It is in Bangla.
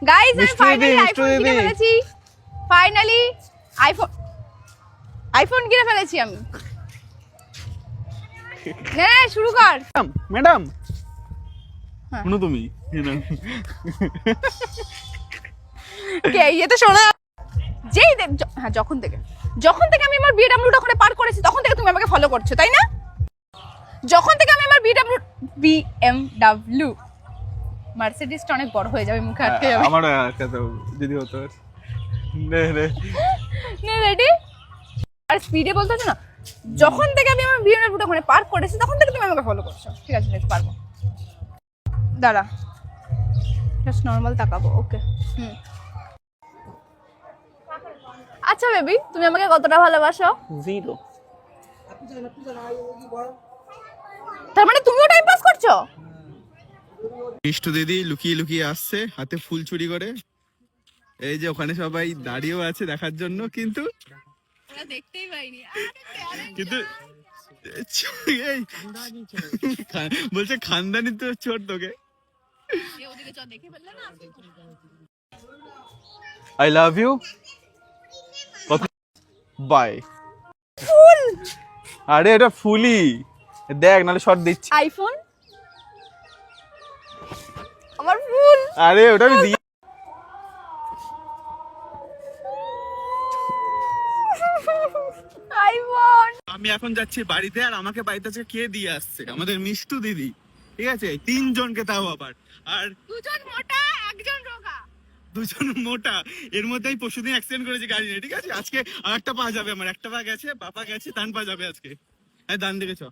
গাইস আমি মিষ্টি ফাইনালি দিদি, আইফোন মিষ্টি কিনে দিদি। ফেলেছি। ফাইনালি আইফোন কিনে ফেলেছি আমি। নে শুরু কর। ম্যাডাম হ্যাঁ। শুনো তুমি কে ইয়ে তো শোনা হ্যাঁ যখন থেকে আমি আমার বিএমডব্লিউটা ওখানে পার করেছি তখন থেকে তুমি আমাকে ফলো করছো তাই না? যখন থেকে আমি আমার বিএমডব্লিউ মার্সিডিজটা অনেক বড় হয়ে যাবে, মুখে আটকে যাবে। আমার একটা তো যদি হতো নে নে নে রেডি আর স্পিডে বলতে হচ্ছে না। যখন থেকে আমি আমার বিএমডব্লিউটা ওখানে পার্ক করেছি তখন থেকে তুমি আমাকে ফলো করছো। ঠিক আছে নেক্সট পারবো। দাঁড়া জাস্ট নর্মাল তাকাবো। ওকে হুম। আচ্ছা বেবি তুমি আমাকে কতটা ভালোবাসো? 0 তার মানে তুমিও টাইম পাস করছো? মিষ্টু দিদি লুকিয়ে লুকিয়ে আসছে হাতে ফুল চুরি করে। এই যে ওখানে সবাই দাঁড়িয়েও আছে দেখার জন্য, কিন্তু ওরা দেখতেই পাইনি। কিন্তু এই বলছে খানদানি তো ছোট তোকে। ওদিকে চল দেখে ফেললে না। I love you. বাই। ফুল আরে এটা ফুলি দেখ, নালে শর্ট দিচ্ছি। আইফোন আমার ফুল। আরে ওটা আমি দিই। আইফোন। আমি এখন যাচ্ছি বাড়িতে, আর আমাকে বাড়িতে আজকে কে দিয়ে আসছে? আমাদের মিষ্টু দিদি। ঠিক আছে, 3 জনকে তাও আবার, আর দুজন মোটা একজন রোগা। 2 জন মোটা। এর মধ্যেই পরশুদিন অ্যাক্সিডেন্ট করেছে গাড়ি নিয়ে। ঠিক আছে, আজকে আর একটা পা যাবে, আমার একটা পা গেছে, বাবা গেছে, ডান পা যাবে আজকে। হ্যাঁ ডান দিকে চ।